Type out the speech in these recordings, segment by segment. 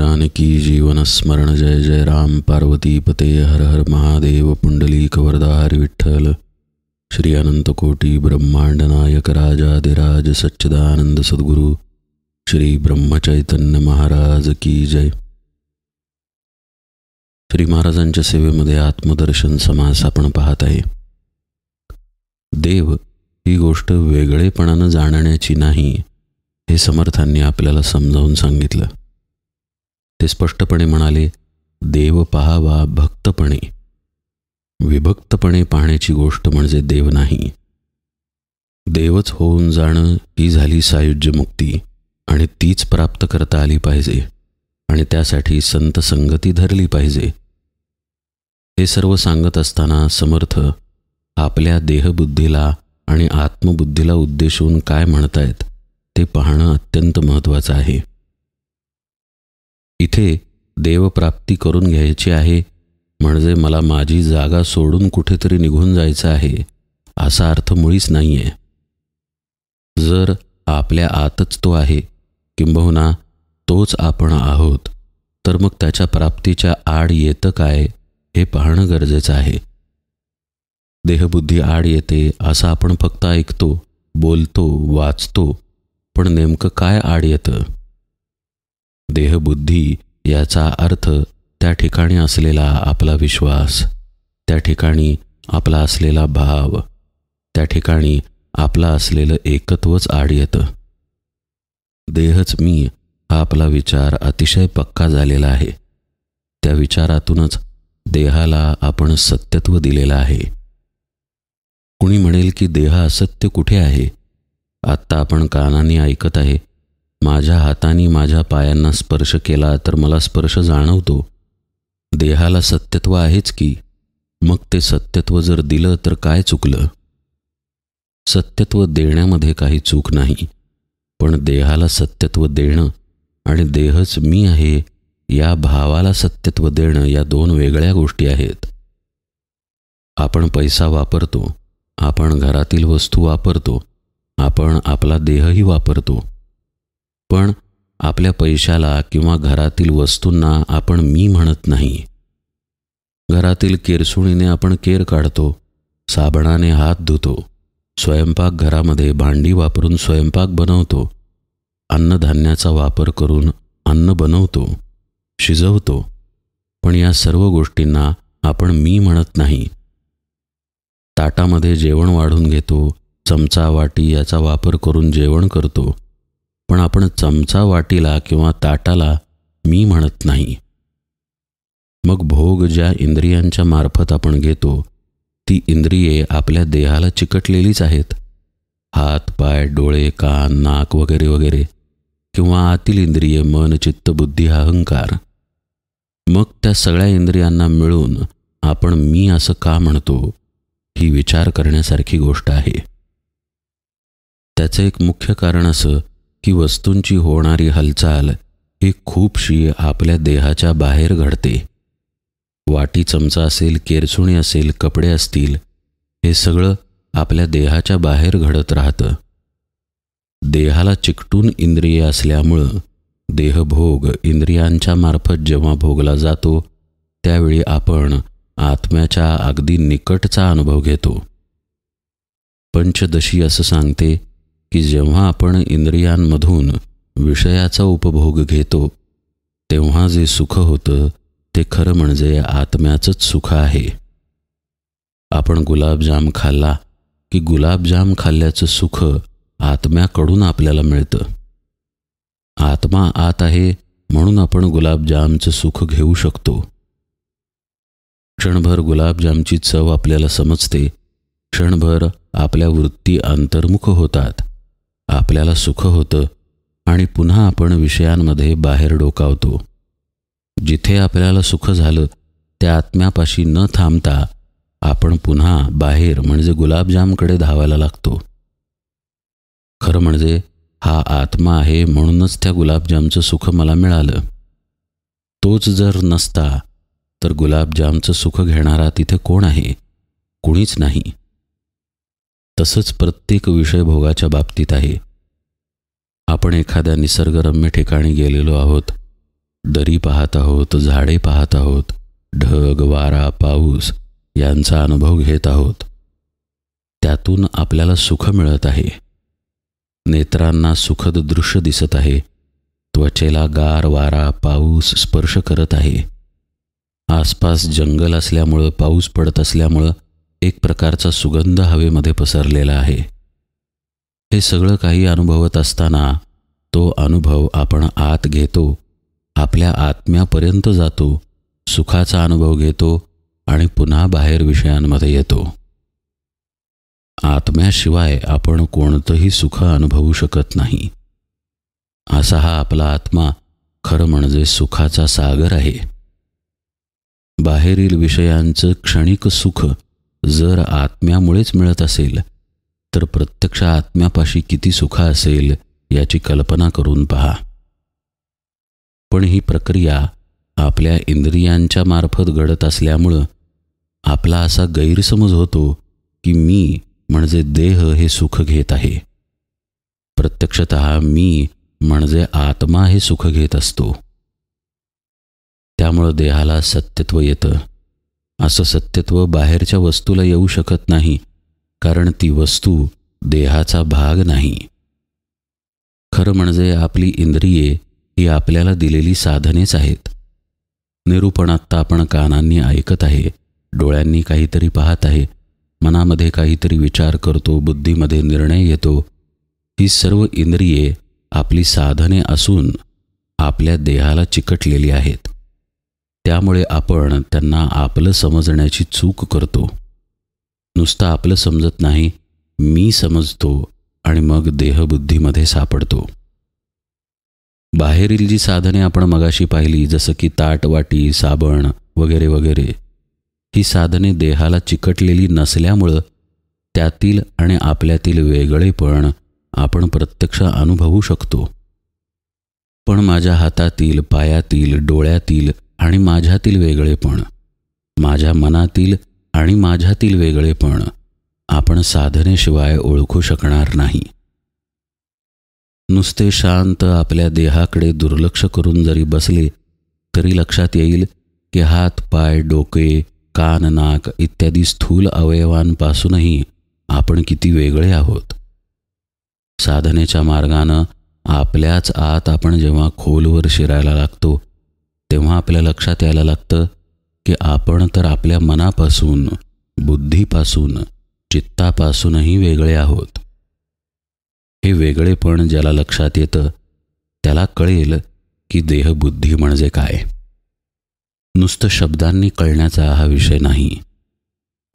जानकी जीवन स्मरण जय जय राम पार्वती पते हर हर महादेव पुंडलीक वरदा हरि विठ्ठल श्री अनंत कोटी ब्रह्मांड नायक राजाधिराज सच्चिदानंद सद्गुरु श्री ब्रह्मचैतन्य महाराज की जय। श्री महाराजांच्या सेवेमध्ये आत्मदर्शन समास आपण पाहत आहे। देव ही गोष्ट वेगळेपणानं जाणण्याची नाही हे समर्थांनी आपल्याला समजावून सांगितलं। ते स्पष्टपणे म्हणाले, देव पाहावा भक्तपणे, विभक्तपणे पाहण्याची गोष्ट म्हणजे देव नाही। देवच होऊन जाणं ही झाली सायुज्य मुक्ती आणि तीच प्राप्त करता आली पाहिजे आणि त्यासाठी संत संगती धरली पाहिजे। हे सर्व सांगत असताना समर्थ आपल्या देहबुद्धीला आणि आत्मबुद्धीला उद्देशून काय म्हणतायत ते पाहणं अत्यंत महत्त्वाचं आहे। इथे देवप्राप्ती करून घ्यायची आहे म्हणजे मला माझी जागा सोडून कुठेतरी निघून जायचं आहे असा अर्थ मुळीच नाही आहे। जर आपल्या आतच तो आहे किंबहुना तोच आपण आहोत तर मग त्याच्या प्राप्तीच्या आड येतं काय हे पाहणं गरजेचं आहे। देहबुद्धी आड येते असं आपण फक्त ऐकतो, बोलतो, वाचतो, पण नेमकं काय आड येतं? देहबुद्धी याचा अर्थ त्या ठिकाणी असलेला आपला विश्वास, त्या ठिकाणी आपला असलेला भाव, त्या ठिकाणी आपला असलेलं एकत्वच आड येतं। देहच मी हा आपला विचार अतिशय पक्का झालेला आहे। त्या विचारातूनच देहाला आपण सत्यत्व दिलेलं आहे। कुणी म्हणेल की देह असत्य कुठे आहे? आत्ता आपण कानाने ऐकत आहे, माझ्या हाताने माझ्या पायांना स्पर्श केला तर मला स्पर्श जाणवतो। देहाला सत्यत्व आहेच की, मग ते सत्यत्व जर दिलं तर काय चुकलं? सत्यत्व देण्यामध्ये काही चूक नाही, पण देहाला सत्यत्व देणं आणि देहच मी आहे या भावाला सत्यत्व देणं या दोन वेगळ्या गोष्टी आहेत। आपण पैसा वापरतो, आपण घरातील वस्तू वापरतो, आपण आपला देहही वापरतो, पण आपल्या पैशाला किंवा घरातील वस्तूंना आपण मी म्हणत नाही। घरातील केरसुणीने आपण केर काढतो, साबणाने हात धुतो, स्वयंपाकघरामध्ये भांडी वापरून स्वयंपाक बनवतो, अन्नधान्याचा वापर करून अन्न बनवतो, शिजवतो, पण या सर्व गोष्टींना आपण मी म्हणत नाही। ताटामध्ये जेवण वाढून घेतो, चमचा वाटी याचा वापर करून जेवण करतो, पण आपण चमचा वाटीला किंवा ताटाला मी म्हणत नाही। मग भोग ज्या इंद्रियांच्या मार्फत आपण घेतो ती इंद्रिये आपल्या देहाला चिकटलेलीच आहेत। हात, पाय, डोळे, कान, नाक वगैरे वगैरे, किंवा आतील इंद्रिये मन, चित्त, बुद्धी, अहंकार। मग त्या सगळ्या इंद्रियांना मिळून आपण मी असं का म्हणतो ही विचार करण्यासारखी गोष्ट आहे। त्याचं एक मुख्य कारण असं की वस्तूंची होणारी हालचाल ही खूपशी आपल्या देहाच्या बाहेर घडते। वाटी, चमचा असेल, केरसुणी असेल, कपडे असतील, हे सगळं आपल्या देहाच्या बाहेर घडत राहतं। देहाला चिकटून इंद्रिये असल्यामुळं देहभोग इंद्रियांच्या मार्फत जेव्हा भोगला जातो त्यावेळी आपण आत्म्याच्या अगदी निकटचा अनुभव घेतो। पंचदशी असं सांगते की जेव्हा आपण इंद्रियांमधून विषयाचा उपभोग घेतो तेव्हा जे सुख होतं ते खरं म्हणजे आत्म्याचंच सुख आहे। आपण गुलाबजाम खाल्ला की गुलाबजाम खाल्ल्याचं सुख आत्म्याकडून आपल्याला मिळतं। आत्मा आत आहे म्हणून आपण गुलाबजामचं सुख घेऊ शकतो। क्षणभर गुलाबजामची चव आपल्याला समजते, क्षणभर आपल्या वृत्ती अंतर्मुख होतात, आपल्याला सुख होतं आणि पुन्हा आपण विषयांमध्ये बाहेर डोकावतो। जिथे आपल्याला सुख झालं त्या आत्म्यापाशी न थांबता आपण पुन्हा बाहेर म्हणजे गुलाबजामकडे धावायला लागतो। खरं म्हणजे हा आत्मा आहे म्हणूनच त्या गुलाबजामचं सुख मला मिळालं। तोच जर नसता तर गुलाबजामचं सुख घेणारा तिथे कोण आहे? कुणीच नाही। तसंच प्रत्येक विषयभोगाच्या बाबतीत आहे। आपण एखाद्या निसर्गरम्य ठिकाणी गेलेलो आहोत, दरी पाहत आहोत, झाडे पाहत आहोत, ढग, वारा, पाऊस यांचा अनुभव घेत आहोत. त्यातून आपल्याला सुख मिळत आहे. नेत्रांना सुखद दृश्य दिसत आहे. त्वचेला गार वारा, पाऊस स्पर्श करत आहे. आसपास जंगल असल्यामुळं, पाऊस पडत असल्यामुळं एक प्रकारचा सुगंध हवेमध्ये पसरलेला आहे. हे सगळं काही अनुभवत असताना तो अनुभव आपण आत घेतो, आपल्या आत्म्यापर्यंत जातो, सुखाचा अनुभव घेतो आणि पुन्हा बाहेर विषयांमध्ये येतो. आत्म्याशिवाय आपण कोणतंही सुख अनुभवू शकत नाही. असा हा आपला आत्मा खरं म्हणजे सुखाचा सागर आहे. बाहेरील विषयांचं क्षणिक सुख जर आत्म्यामुळेच मिळत असेल तर प्रत्यक्ष आत्म्यापाशी किती सुख असेल याची कल्पना करून पहा. पण ही प्रक्रिया आपल्या इंद्रियांच्या मार्फत घडत असल्यामुळं आपला असा गैरसमज होतो की मी म्हणजे देह हे सुख घेत आहे. प्रत्यक्षतः मी म्हणजे आत्मा हे सुख घेत असतो. त्यामुळं देहाला सत्यत्व येतं. असं सत्यत्व बाहेरच्या वस्तूला येऊ शकत नाही, कारण ती वस्तू देहाचा भाग नाही. खरं म्हणजे आपली इंद्रिये ही आपल्याला दिलेली साधनेच आहेत. निरूपण आत्ता आपण कानांनी ऐकत आहे, डोळ्यांनी काहीतरी पाहत आहे, मनामध्ये काहीतरी विचार करतो, बुद्धीमध्ये निर्णय येतो. ही सर्व इंद्रिये आपली साधने असून आपल्या देहाला चिकटलेली आहेत. त्यामुळे आपण त्यांना आपलं समजण्याची चूक करतो. नुसतं आपलं समजत नाही, मी समजतो आणि मग देहबुद्धीमध्ये सापडतो. बाहेरील जी साधने आपण मगाशी पाहिली, जसं की ताट, वाटी, साबण वगैरे वगैरे, ही साधने देहाला चिकटलेली नसल्यामुळं त्यातील आणि आपल्यातील वेगळेपण आपण प्रत्यक्ष अनुभवू शकतो. पण माझ्या हातातील, पायातील, डोळ्यातील आणि माझ्यातील वेगळेपण, माझ्या मनातील आणि माझ्यातील वेगळेपण आपण साधनेशिवाय ओळखू शकणार नाही. नुसते शांत आपल्या देहाकडे दुर्लक्ष करून जरी बसले तरी लक्षात येईल की हात, पाय, डोके, कान, नाक इत्यादी स्थूल अवयवांपासूनही आपण किती वेगळे आहोत. साधनेच्या मार्गानं आपल्याच आत आपण जेव्हा खोलवर शिरायला लागतो तेव्हा आपल्या लक्षात यायला लागतं की आपण तर आपल्या मनापासून, बुद्धीपासून, चित्तापासूनही वेगळे आहोत. हे वेगळेपण ज्याला लक्षात येतं त्याला कळेल की देहबुद्धी म्हणजे काय. नुसतं शब्दांनी कळण्याचा हा विषय नाही.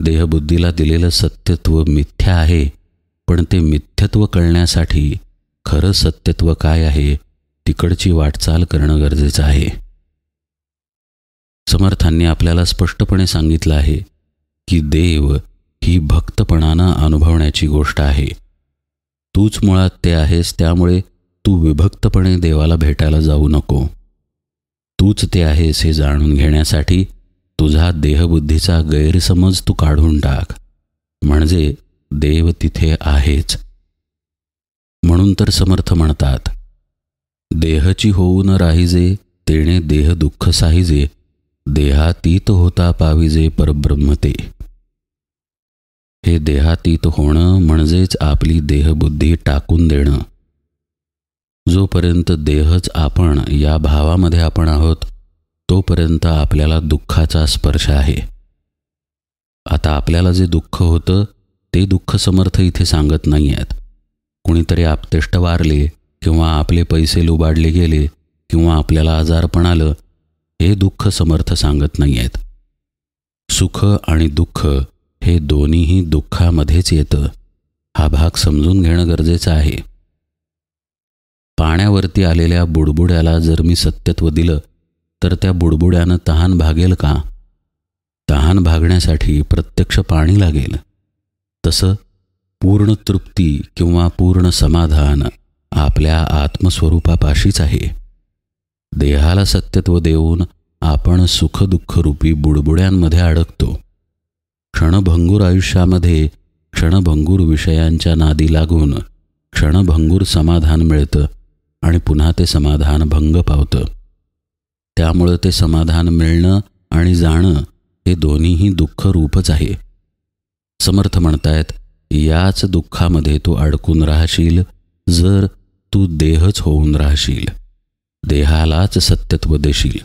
देहबुद्धीला दिलेलं सत्यत्व मिथ्या आहे, पण ते मिथ्यत्व कळण्यासाठी खरं सत्यत्व काय आहे तिकडची वाटचाल करणं गरजेचं आहे. समर्थांनी आपल्याला स्पष्टपणे सांगितलं आहे की देव ही भक्तपणानं अनुभवण्याची गोष्ट आहे. तूच मुळात ते आहेस, त्यामुळे तू विभक्तपणे देवाला भेटायला जाऊ नको. तूच ते आहेस हे जाणून घेण्यासाठी तुझा देहबुद्धीचा गैरसमज तू काढून टाक, म्हणजे देव तिथे आहेच. म्हणून तर समर्थ म्हणतात, देहची होऊन राहिजे तेणे देह दुःख साहिजे, देहातीत होता पाविजे परब्रह्म ते. हे देहातीत होणं म्हणजेच आपली देहबुद्धी टाकून देणं. जोपर्यंत देहच आपण या भावामध्ये आपण आहोत तोपर्यंत आपल्याला दुःखाचा स्पर्श आहे. आता आपल्याला जे दुःख होतं ते दुःख समर्थ इथे सांगत नाही आहेत. कुणीतरी आपतेष्ट वारले किंवा आपले पैसे लुबाडले गेले किंवा आपल्याला आजारपण आलं, हे दुःख समर्थ सांगत नाही आहेत. सुख आणि दुःख हे दोन्हीही दुःखामध्येच येतं. हा भाग समजून घेणं गरजेचं आहे. पाण्यावरती आलेल्या बुडबुड्याला जर मी सत्यत्व दिलं तर त्या बुडबुड्यानं तहान भागेल का? तहान भागण्यासाठी प्रत्यक्ष पाणी लागेल. तसं पूर्ण तृप्ती किंवा पूर्ण समाधान आपल्या आत्मस्वरूपापाशीच आहे. देहाला सत्यत्व देऊन आपण सुखदुःखरूपी बुडबुड्यांमध्ये अडकतो. क्षणभंगूर आयुष्यामध्ये क्षणभंगूर विषयांच्या नादी लागून क्षणभंगूर समाधान मिळतं आणि पुन्हा ते समाधान भंग पावतं. त्यामुळं ते समाधान मिळणं आणि जाणं हे दोन्हीही दुःख रूपच आहे. समर्थ म्हणतायत, याच दुःखामध्ये तू अडकून राहशील जर तू देहच होऊन राहशील, देहालाच सत्यत्व देशील.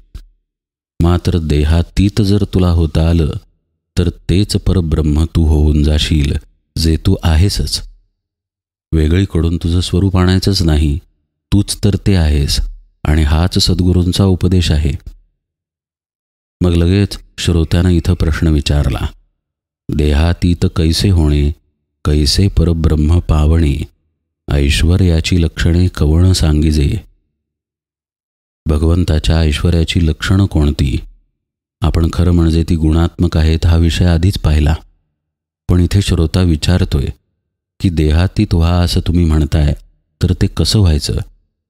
मात्र देहातीत जर तुला होता आलं तर तेच परब्रह्म तू होऊन जाशील, जे तू आहेसच. वेगळीकडून तुझं स्वरूप आणायचंच नाही, तूच तर ते आहेस आणि हाच सद्गुरूंचा उपदेश आहे. मग लगेच श्रोत्यानं इथं प्रश्न विचारला, देहातीत कैसे होणे, कैसे परब्रह्म पावणे, ऐश्वर्याची लक्षणे कवण सांगिजे. भगवंताच्या ऐश्वर्याची लक्षणं कोणती? आपण खरं म्हणजे ती गुणात्मक आहेत हा विषय आधीच पाहिला. पण इथे श्रोता विचारतोय की देहातीत व्हा असं तुम्ही म्हणताय, तर ते कसं व्हायचं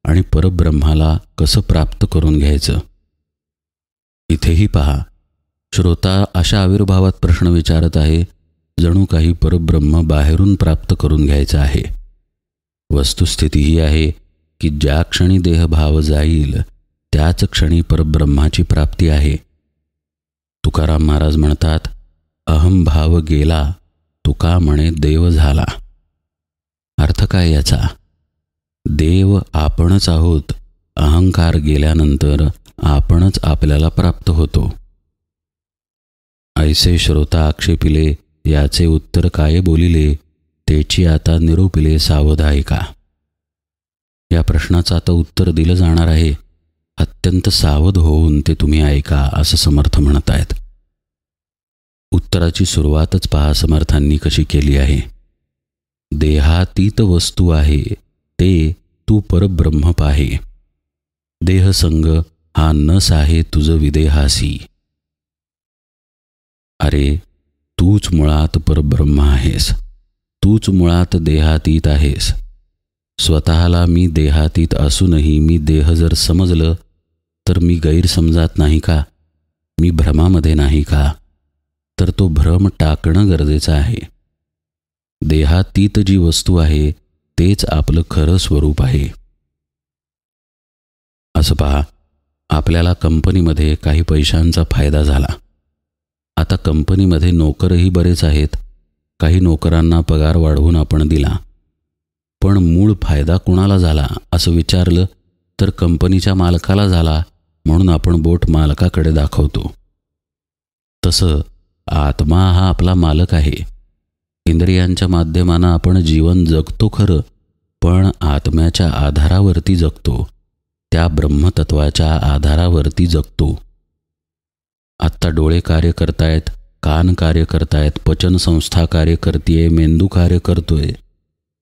आणि परब्रह्माला कसं प्राप्त करून घ्यायचं? इथेही पहा, श्रोता अशा आविर्भावात प्रश्न विचारत आहे जणू काही परब्रह्म बाहेरून प्राप्त करून घ्यायचं आहे. वस्तुस्थिती ही आहे की ज्या क्षणी देहभाव जाईल त्याच क्षणी परब्रह्माची प्राप्ती आहे. तुकाराम महाराज म्हणतात, अहंभाव गेला तुका म्हणे देव झाला. अर्थ काय याचा? देव आपणच आहोत. अहंकार गेल्यानंतर आपणच आपल्याला प्राप्त होतो. ऐसे श्रोता आक्षेपिले, याचे उत्तर काय बोलिले, तेची आता निरूपिले सावध ऐका. या प्रश्नाचं आता उत्तर दिलं जाणार आहे. अत्यंत सावध होऊन ते तुम्ही ऐका असं समर्थ म्हणत आहेत. उत्तराची सुरुवातच पहा समर्थांनी कशी केली आहे. देहातीत वस्तू आहे ते तू परब्रह्म पाहे, देहसंग हा नस आहे तुझ विदेहासी. अरे तूच मुळात परब्रह्म आहेस, तूच मुळात देहातीत आहेस. स्वतःला मी देहातीत असूनही मी देह जर समजलं तर मी गैरसमजात नाही का? मी भ्रमामध्ये नाही का? तर तो भ्रम टाकणं गरजेचं आहे. देहातीत जी वस्तू आहे तेच आपलं खरं स्वरूप आहे. असं पहा, आपल्याला कंपनीमध्ये काही पैशांचा फायदा झाला. आता कंपनीमध्ये नोकरही बरेच आहेत. काही नोकरांना पगार वाढवून आपण दिला, पण मूळ फायदा कुणाला झाला असं विचारलं तर कंपनीच्या मालकाला झाला म्हणून आपण बोट मालकाकडे दाखवतो. तसं आत्मा हा आपला मालक आहे. इंद्रियांच्या माध्यमानं आपण जीवन जगतो खरं, पण आत्म्याच्या आधारावरती जगतो, त्या ब्रह्मतत्वाच्या आधारावरती जगतो. आत्ता डोळे कार्य करतायत, कान कार्य करतायत, पचनसंस्था कार्य करतेय, मेंदू कार्य करतोय,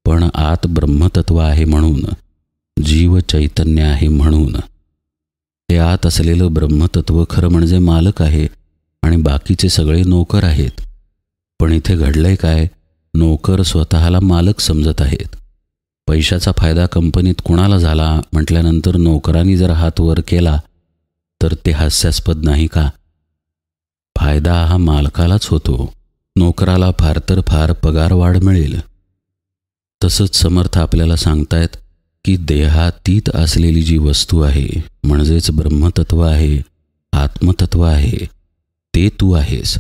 पण आत ब्रह्मतत्व आहे म्हणून, जीव चैतन्य आहे म्हणून. हे आत असलेलं ब्रह्मतत्व खरं म्हणजे मालक आहे आणि बाकीचे सगळे नोकर आहेत. पण इथे घडलंय काय? नोकर स्वतःला मालक समजत आहेत. पैशाचा फायदा कंपनीत कुणाला झाला म्हटल्यानंतर नोकरांनी जर हात वर केला तर ते हास्यास्पद नाही का? फायदा हा मालकालाच होतो, नोकराला फार तर फार पगारवाढ मिळेल. तसंच समर्थ आपल्याला सांगतायत की देहातीत असलेली जी वस्तू आहे म्हणजेच ब्रह्मतत्व आहे, आत्मतत्व आहे, ते तू आहेस.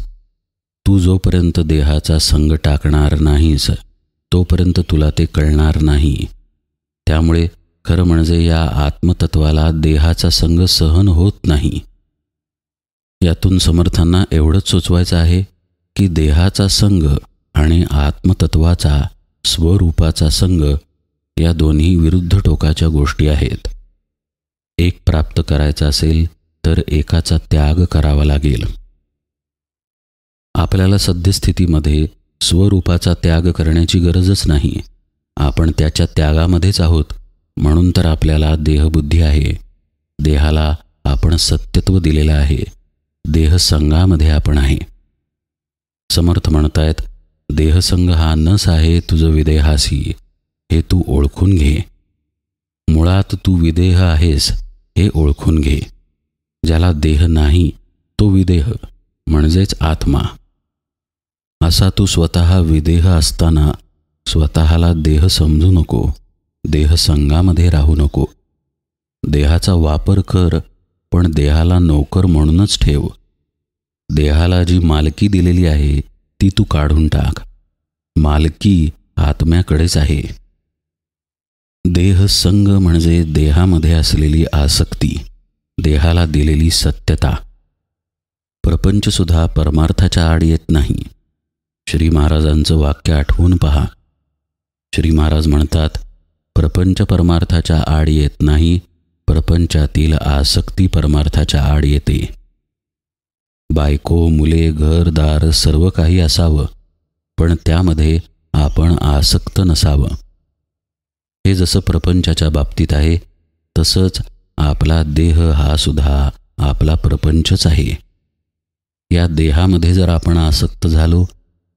तू जोपर्यंत देहाचा संग टाकणार नाहीस तोपर्यंत तुला ते कळणार नाही. त्यामुळे खरं म्हणजे या आत्मतत्वाला देहाचा संग सहन होत नाही. यातून समर्थांना एवढंच सुचवायचं आहे की देहाचा संग आणि आत्मतत्वाचा स्वरूपाचा संग या दोन्ही विरुद्ध टोकाच्या गोष्टी आहेत. एक प्राप्त करायचा असेल तर एकाचा त्याग करावा लागेल. आपल्याला सद्यस्थितीमध्ये स्वरूपाचा त्याग करण्याची गरजच नाही. आपण त्याच्या त्यागामध्येच आहोत म्हणून तर आपल्याला देहबुद्धी आहे. देहाला आपण सत्यत्व दिलेलं आहे. देहसंगामध्ये आपण आहे. समर्थ म्हणतायत, देहसंग हा नस आहे तुझं विदेहासी, हे तू ओळखून घे. मुळात तू विदेह आहेस हे ओळखून घे. ज्याला देह नाही तो विदेह म्हणजेच आत्मा. असा तू स्वतः विदेह असताना स्वतःला देह समजू नको, देहसंगामध्ये राहू नको. देहाचा वापर कर पण देहाला नोकर म्हणूनच ठेव. देहाला जी मालकी दिलेली आहे ती तू काढून टाक. मालकी आत्म्याकडेच आहे. देह संग म्हणजे देहामध्ये असलेली आसक्ती, देहाला दिलेली सत्यता. प्रपंचसुद्धा परमार्थाच्या आड येत नाही. श्री महाराजांचं वाक्य आठवून पहा. श्री महाराज म्हणतात, प्रपंच परमार्थाच्या आड येत नाही, प्रपंचातील आसक्ती परमार्थाच्या आड येते. बायको, मुले, घरदार सर्व काही असावं, पण त्यामध्ये आपण आसक्त नसावं. हे जसं प्रपंचाच्या बाबतीत आहे, तसंच आपला देह हा सुद्धा आपला प्रपंचच आहे. या देहामध्ये जर आपण आसक्त झालो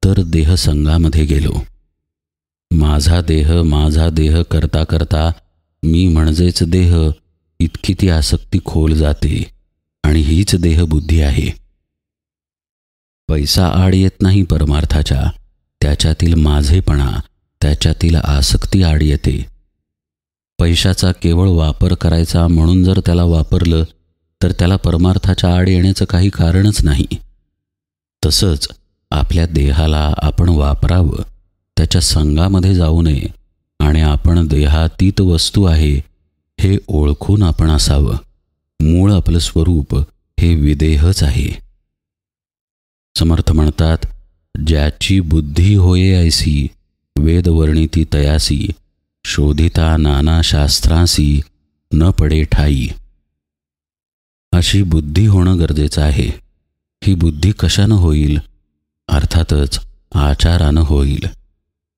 तर देहसंगामध्ये गेलो. माझा देह करता करता मी म्हणजेच देह इतकी ती आसक्ती खोल जाते आणि हीच देहबुद्धी आहे. पैसा आड येत नाही परमार्थाच्या, त्याच्यातील माझेपणा, त्याच्यातील आसक्ती आड येते. पैशाचा केवळ वापर करायचा म्हणून जर त्याला वापरलं तर त्याला परमार्थाच्या आड येण्याचं काही कारणच नाही. तसंच आपल्या देहाला आपण वापरावं, त्याच्या संगामध्ये जाऊ नये आणि आपण देहातीत वस्तू आहे हे ओळखून आपण असावं. मूळ आपलं स्वरूप हे विदेहच आहे. समर्थ म्हणतात, ज्याची बुद्धी होये ऐसी, वेदवर्णिती तयासी, शोधिता नाना शास्त्रांसी, न पडे ठाई. अशी बुद्धी होणं गरजेचं आहे. ही बुद्धी कशानं होईल? अर्थातच आचारानं होईल.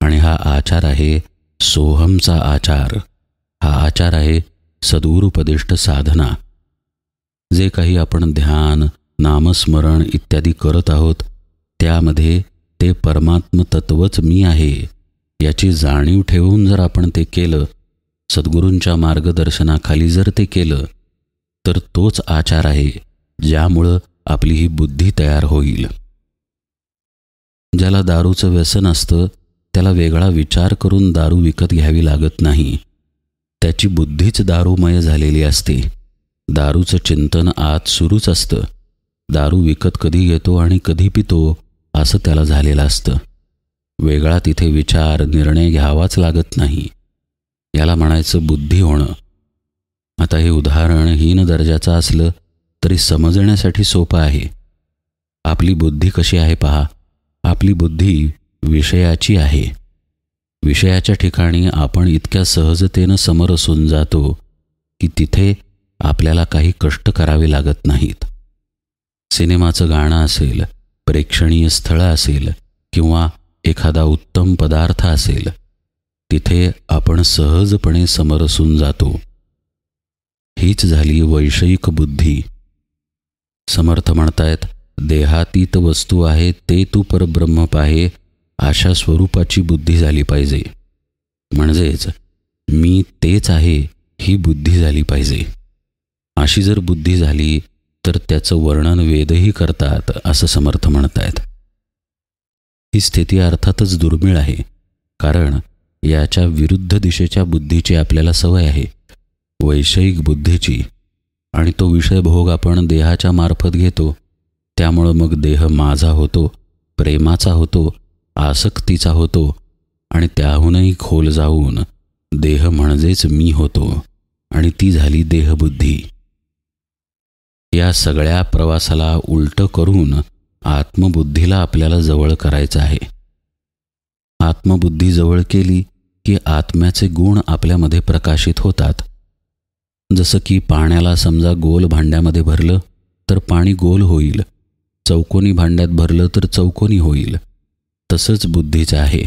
आणि हा आचार आहे सोहमचा आचार. हा आचार आहे सद्गुरुपदिष्ट साधना. जे काही आपण ध्यान, नामस्मरण इत्यादी करत आहोत, त्यामध्ये ते परमात्म तत्वच मी आहे याची जाणीव ठेवून जर आपण ते केलं, सद्गुरूंच्या मार्गदर्शनाखाली जर ते केलं, तर तोच आचार आहे ज्यामुळं आपली ही बुद्धी तयार होईल. ज्याला दारूचं व्यसन असतं त्याला वेगळा विचार करून दारू विकत घ्यावी लागत नाही. त्याची बुद्धीच दारूमय झालेली असते. दारूचं चिंतन आत सुरूच असतं. दारू विकत कधी घेतो आणि कधी पितो असं त्याला झालेलं असतं. वेगळा तिथे विचार, निर्णय घ्यावाच लागत नाही. याला म्हणायचं बुद्धी होणं. आता हे उदाहरण हीन दर्जाचं असलं तरी समजण्यासाठी सोपं आहे. आपली बुद्धी कशी आहे पहा. आपली बुद्धी विषयाची आहे. विषयाच्या ठिकाणी आपण इतक्या सहजतेनं समरसून जातो की तिथे आपल्याला काही कष्ट करावे लागत नाहीत. सिनेमाचं गाणं असेल, प्रेक्षणीय स्थळं असेल किंवा एखादा उत्तम पदार्थ असेल, तिथे आपण सहजपणे समरसून जातो. हीच झाली वैषयिक बुद्धी. समर्थ म्हणतायत, देहातीत वस्तू आहे ते तू परब्रह्म पाहे, अशा स्वरूपाची बुद्धी झाली पाहिजे. म्हणजेच मी तेच आहे ही बुद्धी झाली पाहिजे. अशी जर बुद्धी झाली तर त्याचं वर्णन वेदही करतात असं समर्थ म्हणतायत. ही स्थिती अर्थातच दुर्मिळ आहे, कारण याच्या विरुद्ध दिशेच्या बुद्धीची आपल्याला सवय आहे, वैषयिक बुद्धीची. आणि तो विषयभोग आपण देहाच्या मार्फत घेतो. त्यामुळं मग देह माझा होतो, प्रेमाचा होतो, आसक्तीचा होतो आणि त्याहूनही खोल जाऊन देह म्हणजेच मी होतो आणि ती झाली देहबुद्धी. या सगळ्या प्रवासाला उलटं करून आत्मबुद्धीला आपल्याला जवळ करायचं आहे. आत्मबुद्धी जवळ केली की आत्म्याचे गुण आपल्यामध्ये प्रकाशित होतात. जसं की पाण्याला समजा गोल भांड्यामध्ये भरलं तर पाणी गोल होईल, चौकोनी भांड्यात भरलं तर चौकोनी होईल. तसंच बुद्धीचं आहे.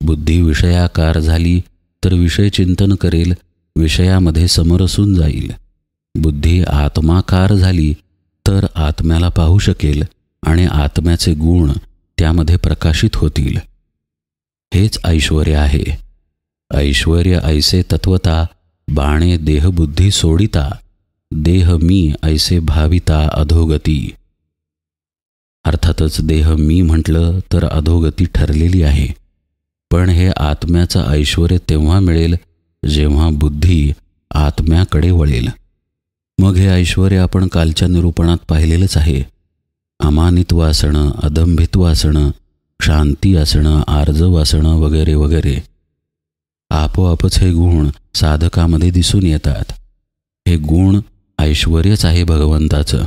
बुद्धी विषयाकार झाली तर विषय चिंतन करेल, विषयामध्ये समरसून जाईल. बुद्धी आत्माकार झाली तर आत्म्याला पाहू शकेल आणि आत्म्याचे गुण त्यामध्ये प्रकाशित होतील. हेच ऐश्वर्य आहे. ऐश्वर्य ऐसे तत्वता, बाणे देहबुद्धी सोडिता, देह मी ऐसे भाविता अधोगती. अर्थातच देह मी म्हटलं तर अधोगती ठरलेली आहे. पण हे आत्म्याचं ऐश्वर्य तेव्हा मिळेल जेव्हा बुद्धी आत्म्याकडे वळेल. मग हे ऐश्वर आपण कालच्या निरूपणात पाहिलेलंच आहे. अमानित्व असणं, अदंभित्व असणं, शांती असणं, आर्जव असणं वगैरे वगैरे. आपोआपच हे गुण साधकामध्ये दिसून येतात. हे गुण ऐश्वर्यच आहे भगवंताचं.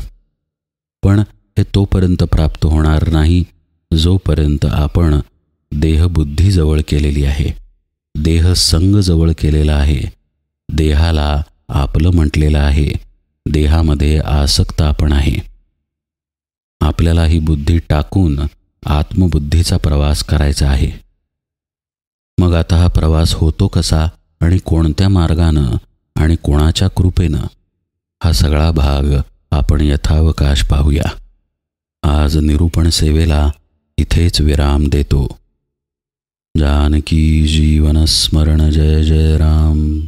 पण हे तोपर्यंत प्राप्त होणार नाही जोपर्यंत आपण देहबुद्धी जवळ केलेली आहे, देहसंग जवळ केलेला आहे, देहाला आपलं म्हटलेलं आहे, देहामध्ये आसक्त आपण आहे. आपल्याला ही बुद्धी टाकून आत्मबुद्धीचा प्रवास करायचा आहे. मग आता हा प्रवास होतो कसा आणि कोणत्या मार्गानं आणि कोणाच्या कृपेनं, हा सगळा भाग आपण यथावकाश पाहूया. आज निरूपण सेवेला इथेच विराम देतो. जानकी जीवन स्मरण. जय जय राम.